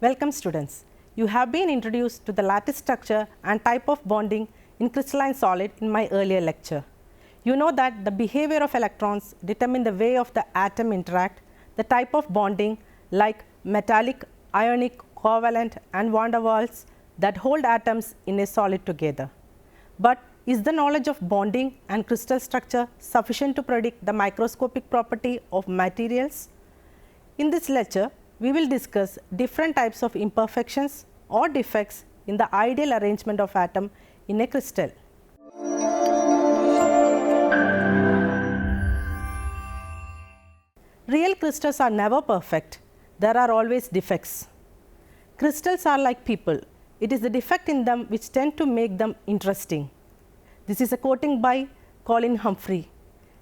Welcome students. You have been introduced to the lattice structure and type of bonding in crystalline solid in my earlier lecture. You know that the behavior of electrons determine the way of the atom interact, the type of bonding like metallic, ionic, covalent and van der Waals that hold atoms in a solid together. But is the knowledge of bonding and crystal structure sufficient to predict the microscopic property of materials? In this lecture, we will discuss different types of imperfections or defects in the ideal arrangement of atom in a crystal. Real crystals are never perfect. There are always defects. Crystals are like people. It is the defect in them which tend to make them interesting. This is a quoting by Colin Humphrey.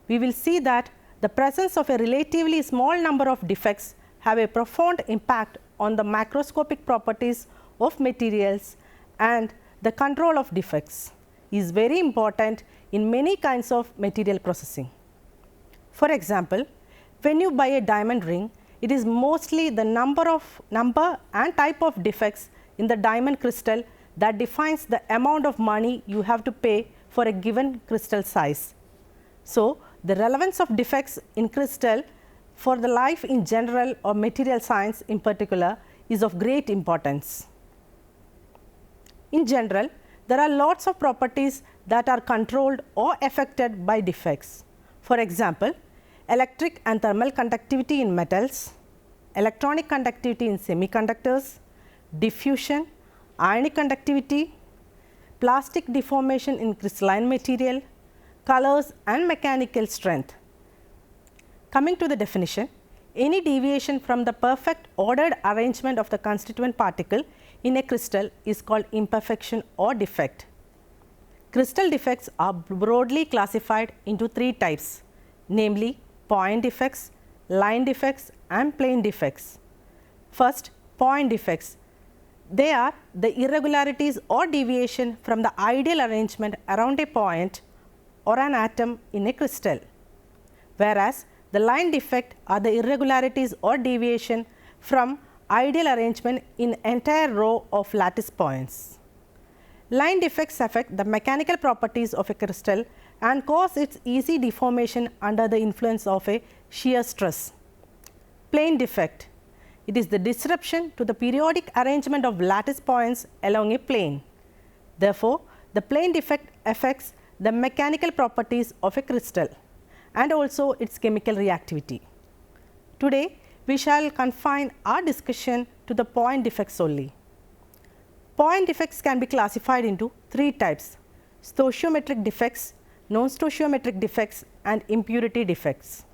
We will see that the presence of a relatively small number of defects have a profound impact on the macroscopic properties of materials, and the control of defects is very important in many kinds of material processing. For example, when you buy a diamond ring, it is mostly the number and type of defects in the diamond crystal that defines the amount of money you have to pay for a given crystal size. So, the relevance of defects in crystal for the life in general or material science in particular is of great importance. In general, there are lots of properties that are controlled or affected by defects. For example, electric and thermal conductivity in metals, electronic conductivity in semiconductors, diffusion, ionic conductivity, plastic deformation in crystalline material, colors and mechanical strength. Coming to the definition, any deviation from the perfect ordered arrangement of the constituent particle in a crystal is called imperfection or defect. Crystal defects are broadly classified into three types, namely point defects, line defects and plane defects. First, point defects. They are the irregularities or deviation from the ideal arrangement around a point or an atom in a crystal, whereas the line defect are the irregularities or deviation from ideal arrangement in entire row of lattice points. Line defects affect the mechanical properties of a crystal and cause its easy deformation under the influence of a shear stress. Plane defect. It is the disruption to the periodic arrangement of lattice points along a plane. Therefore, the plane defect affects the mechanical properties of a crystal and also its chemical reactivity. Today, we shall confine our discussion to the point defects only. Point defects can be classified into three types: stoichiometric defects, non-stoichiometric defects and impurity defects.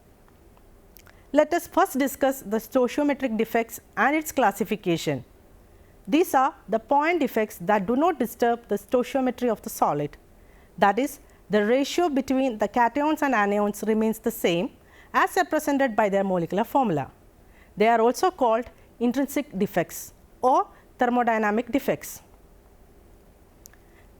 Let us first discuss the stoichiometric defects and its classification. These are the point defects that do not disturb the stoichiometry of the solid. That is, the ratio between the cations and anions remains the same as represented by their molecular formula. They are also called intrinsic defects or thermodynamic defects.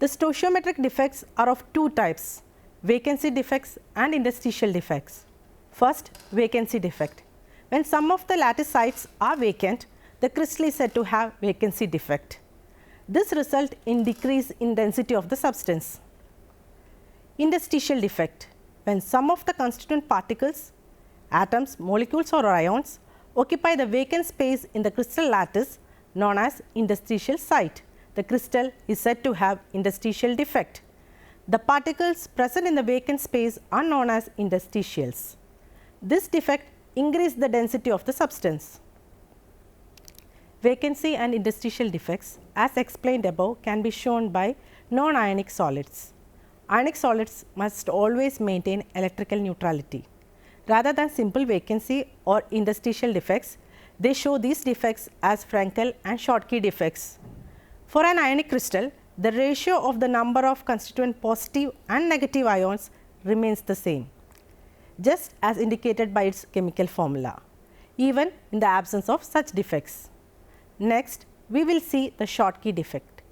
The stoichiometric defects are of two types: vacancy defects and interstitial defects. First, vacancy defect. When some of the lattice sites are vacant, the crystal is said to have vacancy defect. This results in decrease in density of the substance. Interstitial defect. When some of the constituent particles, atoms, molecules or ions occupy the vacant space in the crystal lattice known as interstitial site, the crystal is said to have interstitial defect. The particles present in the vacant space are known as interstitials. This defect increases the density of the substance. Vacancy and interstitial defects, as explained above, can be shown by non-ionic solids. Ionic solids must always maintain electrical neutrality. Rather than simple vacancy or interstitial defects, they show these defects as Frankel and Schottky defects. For an ionic crystal, the ratio of the number of constituent positive and negative ions remains the same, just as indicated by its chemical formula, even in the absence of such defects. Next, we will see the Schottky defect.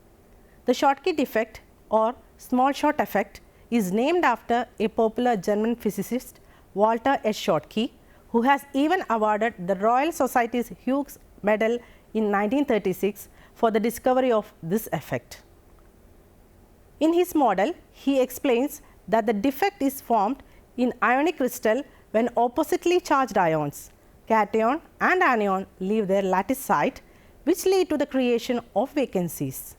The Schottky defect or small shot effect is named after a popular German physicist, Walter S. Schottky, who has even awarded the Royal Society's Hughes Medal in 1936 for the discovery of this effect. In his model, he explains that the defect is formed in ionic crystal when oppositely charged ions, cation and anion, leave their lattice site, which lead to the creation of vacancies.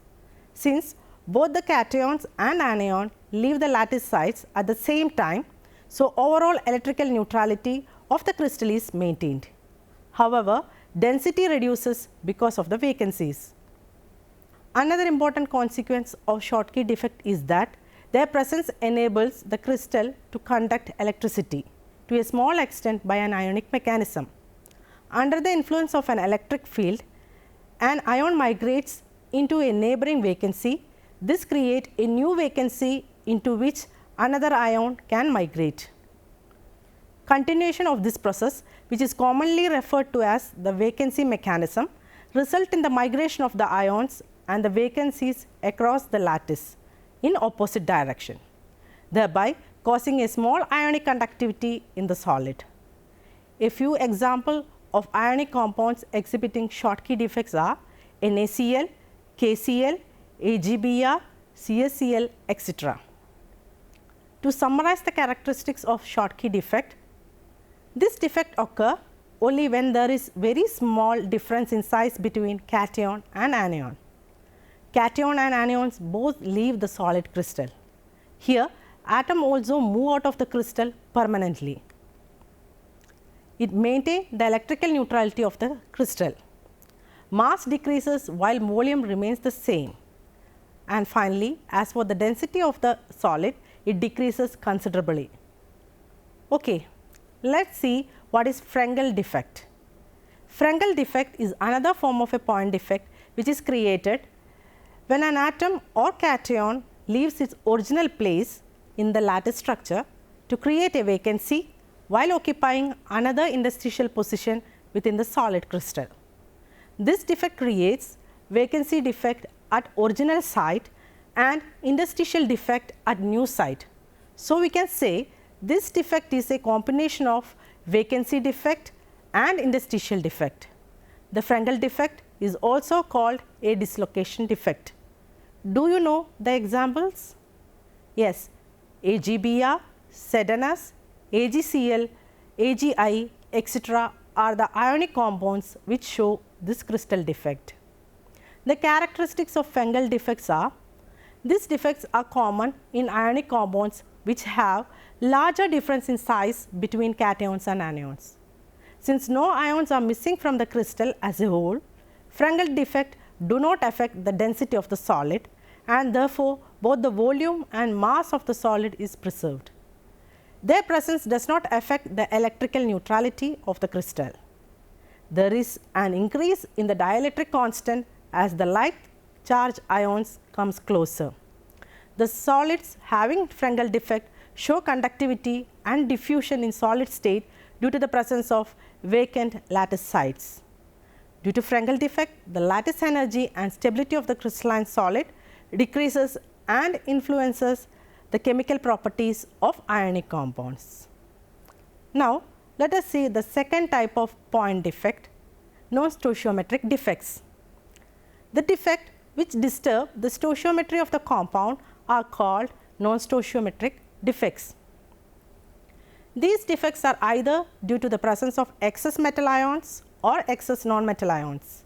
Since both the cations and anion leave the lattice sites at the same time, so overall electrical neutrality of the crystal is maintained. However, density reduces because of the vacancies. Another important consequence of Schottky defect is that their presence enables the crystal to conduct electricity to a small extent by an ionic mechanism. Under the influence of an electric field, an ion migrates into a neighboring vacancy. This creates a new vacancy into which another ion can migrate. Continuation of this process, which is commonly referred to as the vacancy mechanism, result in the migration of the ions and the vacancies across the lattice in opposite direction, thereby causing a small ionic conductivity in the solid. A few examples of ionic compounds exhibiting Schottky defects are NaCl, KCl, AgBr, CaCl, etc. To summarize the characteristics of Schottky defect, this defect occurs only when there is very small difference in size between cation and anion. Cation and anions both leave the solid crystal. Here, atom also move out of the crystal permanently. It maintains the electrical neutrality of the crystal. Mass decreases while volume remains the same. And finally, as for the density of the solid, it decreases considerably. Okay, let us see what is Frenkel defect. Frenkel defect is another form of a point defect which is created when an atom or cation leaves its original place in the lattice structure to create a vacancy while occupying another interstitial position within the solid crystal. This defect creates vacancy defect at original site and interstitial defect at new site. So, we can say this defect is a combination of vacancy defect and interstitial defect. The Frenkel defect is also called a dislocation defect. Do you know the examples? Yes, AgBr, ZnS, AgCl, AgI, etc. are the ionic compounds which show this crystal defect. The characteristics of Frenkel defects are: these defects are common in ionic compounds which have larger difference in size between cations and anions. Since no ions are missing from the crystal as a whole, Frenkel defect do not affect the density of the solid, and therefore, both the volume and mass of the solid is preserved. Their presence does not affect the electrical neutrality of the crystal. There is an increase in the dielectric constant as the light charge ions comes closer. The solids having Frenkel defect show conductivity and diffusion in solid state due to the presence of vacant lattice sites. Due to Frenkel defect, the lattice energy and stability of the crystalline solid decreases and influences the chemical properties of ionic compounds. Now, let us see the second type of point defect, non-stoichiometric defects. The defect which disturb the stoichiometry of the compound are called non-stoichiometric defects. These defects are either due to the presence of excess metal ions or excess non-metal ions.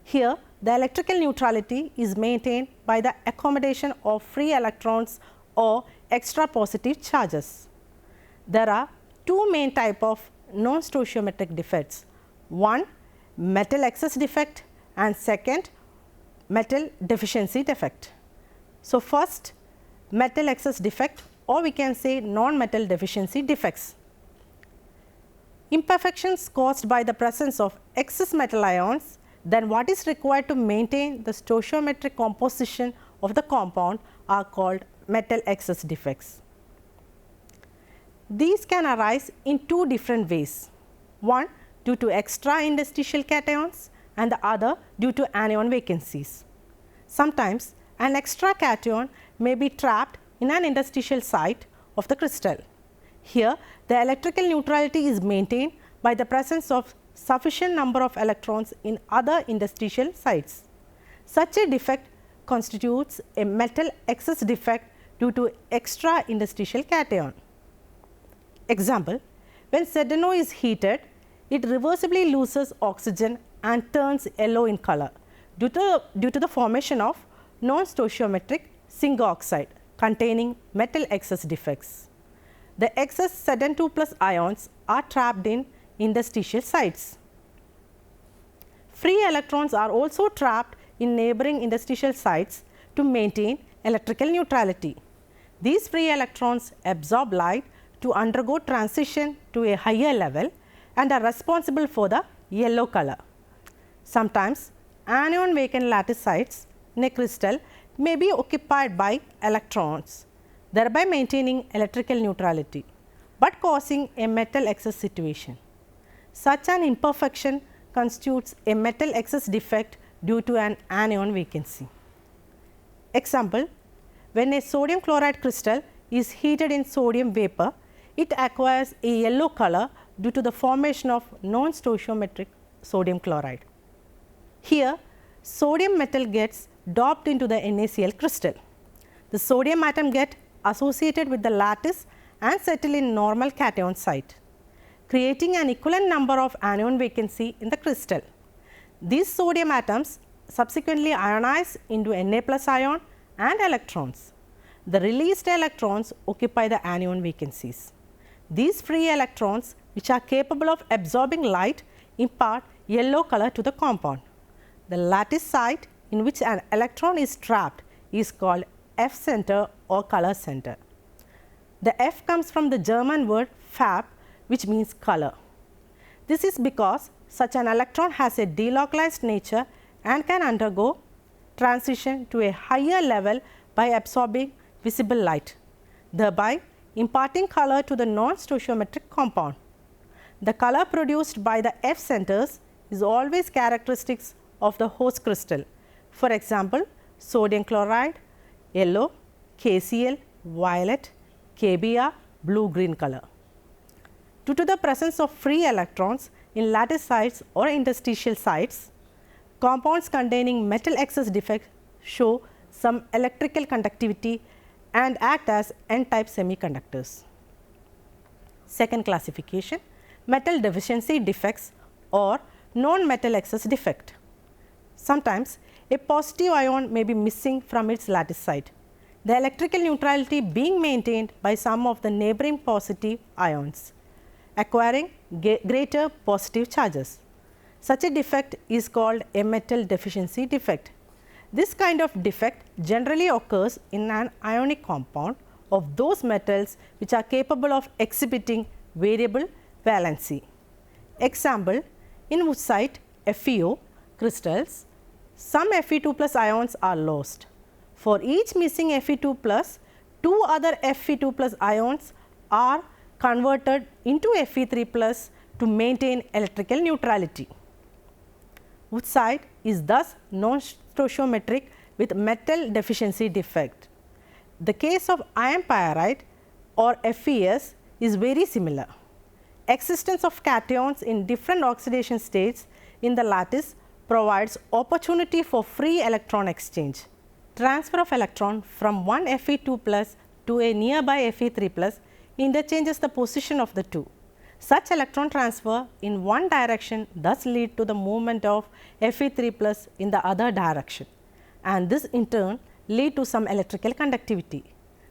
Here, the electrical neutrality is maintained by the accommodation of free electrons or extra positive charges. There are two main types of non-stoichiometric defects. One, metal excess defect, and second, metal deficiency defect. So, first, metal excess defect, or we can say non-metal deficiency defects. Imperfections caused by the presence of excess metal ions, then what is required to maintain the stoichiometric composition of the compound are called metal excess defects. These can arise in two different ways. One, due to extra interstitial cations, and the other due to anion vacancies. Sometimes an extra cation may be trapped in an interstitial site of the crystal. Here, the electrical neutrality is maintained by the presence of sufficient number of electrons in other interstitial sites. Such a defect constitutes a metal excess defect due to extra interstitial cation. Example, when sedano is heated, it reversibly loses oxygen and turns yellow in color due to the formation of non-stoichiometric zinc oxide containing metal excess defects. The excess Zn2 plus ions are trapped in interstitial sites. Free electrons are also trapped in neighboring interstitial sites to maintain electrical neutrality. These free electrons absorb light to undergo transition to a higher level and are responsible for the yellow color. Sometimes anion vacant lattice sites in a crystal may be occupied by electrons, thereby maintaining electrical neutrality, but causing a metal excess situation. Such an imperfection constitutes a metal excess defect due to an anion vacancy. Example, when a sodium chloride crystal is heated in sodium vapor, it acquires a yellow color due to the formation of non-stoichiometric sodium chloride. Here, sodium metal gets doped into the NaCl crystal. The sodium atom gets associated with the lattice and settle in normal cation site, creating an equivalent number of anion vacancy in the crystal. These sodium atoms subsequently ionize into Na plus ion and electrons. The released electrons occupy the anion vacancies. These free electrons, which are capable of absorbing light, impart yellow color to the compound. The lattice site in which an electron is trapped is called F center or color center. The F comes from the German word Farb, which means color. This is because such an electron has a delocalized nature and can undergo transition to a higher level by absorbing visible light, thereby imparting color to the non-stoichiometric compound. The color produced by the F centers is always characteristics of the host crystal. For example, sodium chloride, yellow, KCl, violet, KBr, blue-green color. Due to the presence of free electrons in lattice sites or interstitial sites, compounds containing metal excess defect show some electrical conductivity and act as N-type semiconductors. Second classification, metal deficiency defects or non-metal excess defect. Sometimes a positive ion may be missing from its lattice site, the electrical neutrality being maintained by some of the neighboring positive ions, acquiring greater positive charges. Such a defect is called a metal deficiency defect. This kind of defect generally occurs in an ionic compound of those metals which are capable of exhibiting variable valency. Example, in woodsite FeO crystals, some Fe2 plus ions are lost. For each missing Fe2 plus, two other Fe2 plus ions are converted into Fe3 plus to maintain electrical neutrality. Woodsite is thus non-stoichiometric with metal deficiency defect. The case of iron pyrite or FeS is very similar. Existence of cations in different oxidation states in the lattice provides opportunity for free electron exchange. Transfer of electron from one Fe2 plus to a nearby Fe3 plus interchanges the position of the two. Such electron transfer in one direction thus lead to the movement of Fe3 plus in the other direction, and this in turn lead to some electrical conductivity.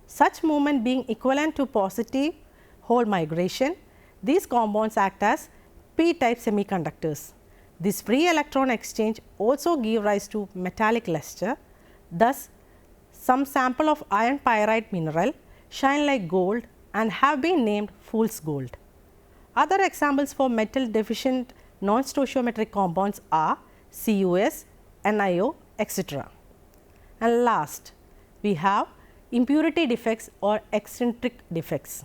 Such movement being equivalent to positive hole migration, these compounds act as p-type semiconductors. This free electron exchange also give rise to metallic luster. Thus, some sample of iron pyrite mineral shine like gold and have been named fool's gold. Other examples for metal deficient non-stoichiometric compounds are CuS, NiO, etc. And last, we have impurity defects or eccentric defects.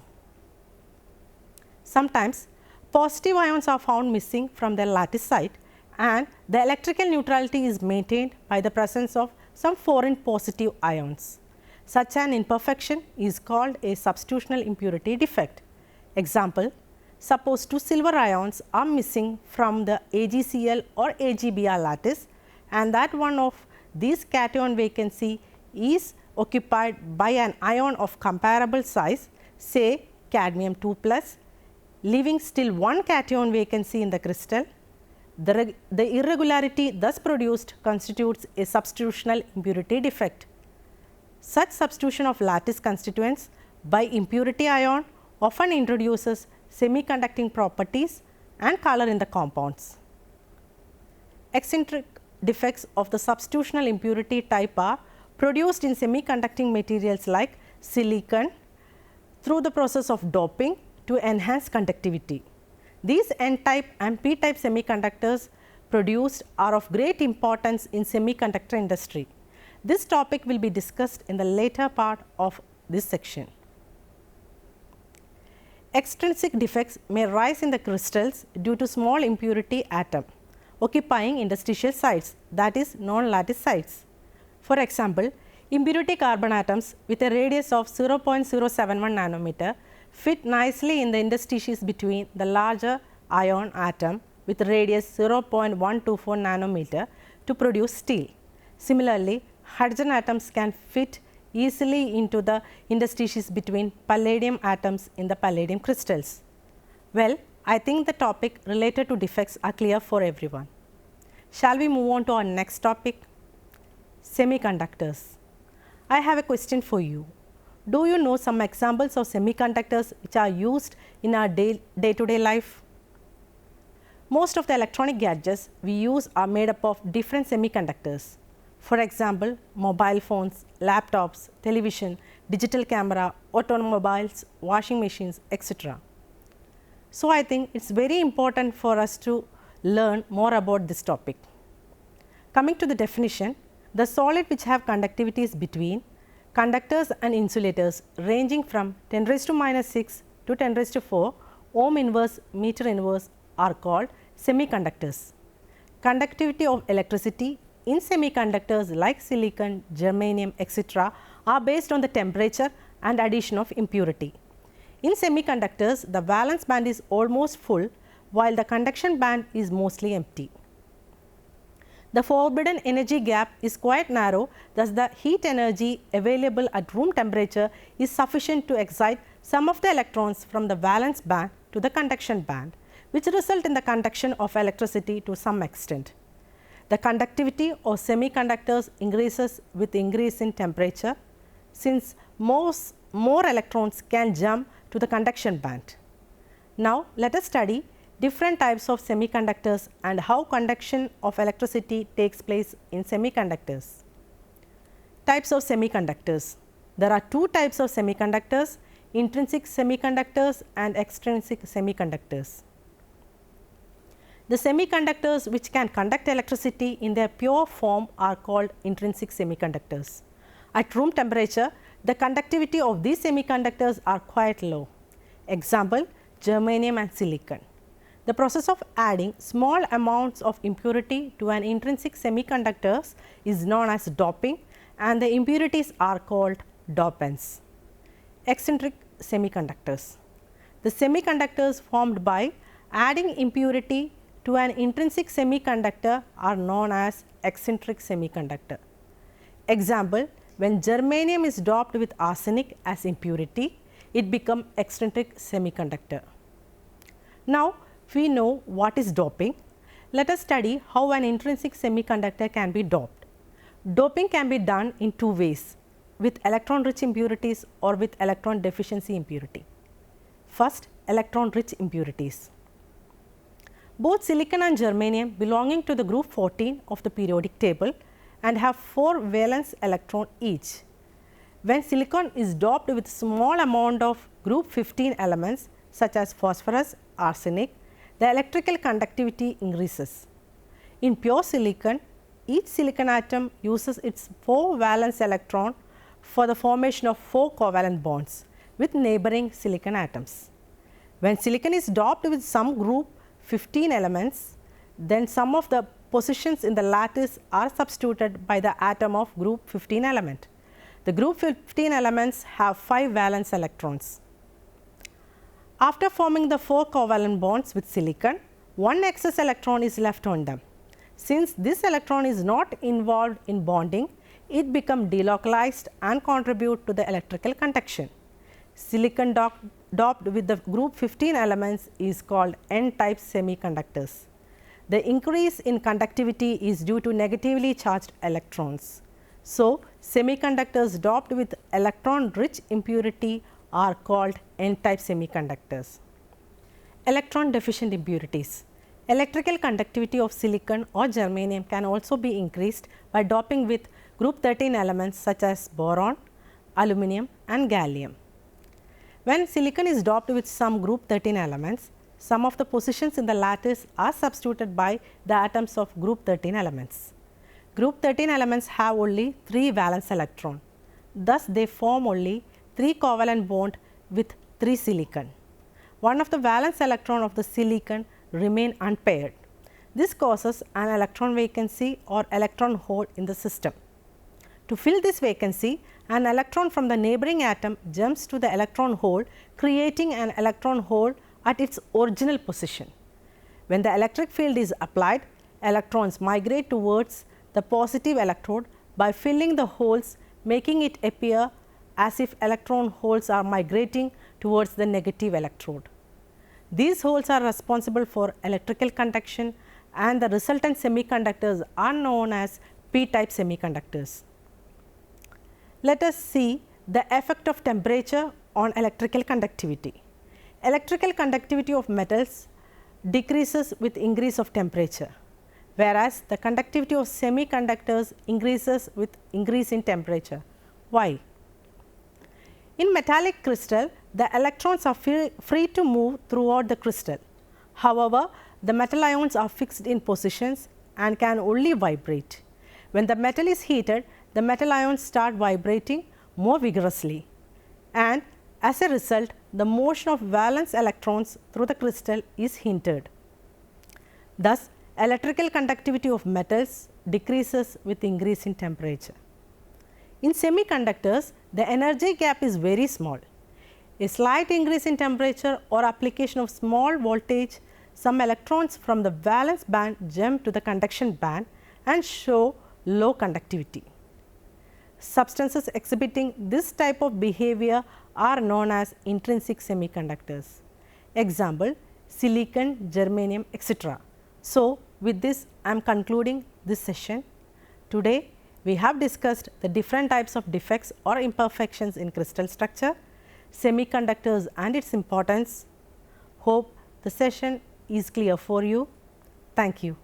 Sometimes positive ions are found missing from their lattice site and the electrical neutrality is maintained by the presence of some foreign positive ions. Such an imperfection is called a substitutional impurity defect. Example, suppose two silver ions are missing from the AgCl or AgBr lattice and that one of these cation vacancy is occupied by an ion of comparable size, say cadmium 2 plus, leaving still one cation vacancy in the crystal. The irregularity thus produced constitutes a substitutional impurity defect. Such substitution of lattice constituents by impurity ion often introduces semiconducting properties and color in the compounds. Eccentric defects of the substitutional impurity type are produced in semiconducting materials like silicon through the process of doping to enhance conductivity. These N-type and P-type semiconductors produced are of great importance in semiconductor industry. This topic will be discussed in the later part of this section. Extrinsic defects may arise in the crystals due to small impurity atom occupying interstitial sites, that is non-lattice sites. For example, impurity carbon atoms with a radius of 0.071 nanometer fit nicely in the interstices between the larger ion atom with radius 0.124 nanometer to produce steel. Similarly, hydrogen atoms can fit easily into the interstices between palladium atoms in the palladium crystals. Well, I think the topic related to defects are clear for everyone. Shall we move on to our next topic? Semiconductors. I have a question for you. Do you know some examples of semiconductors which are used in our day-to-day life? Most of the electronic gadgets we use are made up of different semiconductors. For example, mobile phones, laptops, television, digital camera, automobiles, washing machines, etc. So, I think it is very important for us to learn more about this topic. Coming to the definition, the solid which have conductivities between conductors and insulators ranging from 10 raised to minus 6 to 10 raised to 4 ohm inverse meter inverse are called semiconductors. Conductivity of electricity in semiconductors like silicon, germanium, etc. are based on the temperature and addition of impurity. In semiconductors, the valence band is almost full while the conduction band is mostly empty. The forbidden energy gap is quite narrow, thus the heat energy available at room temperature is sufficient to excite some of the electrons from the valence band to the conduction band, which result in the conduction of electricity to some extent. The conductivity of semiconductors increases with increase in temperature, since more electrons can jump to the conduction band. Now, let us study different types of semiconductors and how conduction of electricity takes place in semiconductors. Types of semiconductors. There are two types of semiconductors, intrinsic semiconductors and extrinsic semiconductors. The semiconductors which can conduct electricity in their pure form are called intrinsic semiconductors. At room temperature, the conductivity of these semiconductors are quite low. Example, germanium and silicon. The process of adding small amounts of impurity to an intrinsic semiconductor is known as doping, and the impurities are called dopants. Eccentric semiconductors. The semiconductors formed by adding impurity to an intrinsic semiconductor are known as eccentric semiconductor. Example, when germanium is doped with arsenic as impurity, it becomes eccentric semiconductor. Now, we know what is doping. Let us study how an intrinsic semiconductor can be doped. Doping can be done in two ways, with electron rich impurities or with electron deficiency impurity. First, electron rich impurities. Both silicon and germanium belonging to the group 14 of the periodic table and have 4 valence electron each. When silicon is doped with small amount of group 15 elements such as phosphorus, arsenic, the electrical conductivity increases. In pure silicon, each silicon atom uses its 4 valence electron for the formation of 4 covalent bonds with neighboring silicon atoms. When silicon is doped with some group 15 elements, then some of the positions in the lattice are substituted by the atom of group 15 element. The group 15 elements have 5 valence electrons. After forming the 4 covalent bonds with silicon, one excess electron is left on them. Since this electron is not involved in bonding, it becomes delocalized and contribute to the electrical conduction. Silicon doped with the group 15 elements is called N-type semiconductors. The increase in conductivity is due to negatively charged electrons. So, semiconductors doped with electron-rich impurity are called N-type semiconductors. Electron deficient impurities. Electrical conductivity of silicon or germanium can also be increased by doping with group 13 elements such as boron, aluminum and gallium. When silicon is doped with some group 13 elements, some of the positions in the lattice are substituted by the atoms of group 13 elements. Group 13 elements have only 3 valence electrons. Thus, they form only 3 covalent bonds with 3 silicon. One of the valence electrons of the silicon remain unpaired. This causes an electron vacancy or electron hole in the system. To fill this vacancy, an electron from the neighboring atom jumps to the electron hole, creating an electron hole at its original position. When the electric field is applied, electrons migrate towards the positive electrode by filling the holes, making it appear as if electron holes are migrating towards the negative electrode. These holes are responsible for electrical conduction, and the resultant semiconductors are known as p-type semiconductors. Let us see the effect of temperature on electrical conductivity. Electrical conductivity of metals decreases with increase of temperature, whereas the conductivity of semiconductors increases with increase in temperature. Why? In metallic crystal, the electrons are free to move throughout the crystal. However, the metal ions are fixed in positions and can only vibrate. When the metal is heated, the metal ions start vibrating more vigorously, and as a result, the motion of valence electrons through the crystal is hindered. Thus, electrical conductivity of metals decreases with increase in temperature. In semiconductors, the energy gap is very small. A slight increase in temperature or application of small voltage, some electrons from the valence band jump to the conduction band and show low conductivity. Substances exhibiting this type of behavior are known as intrinsic semiconductors. Example, silicon, germanium, etc. So, with this I am concluding this session. Today, we have discussed the different types of defects or imperfections in crystal structure, semiconductors and its importance. Hope the session is clear for you. Thank you.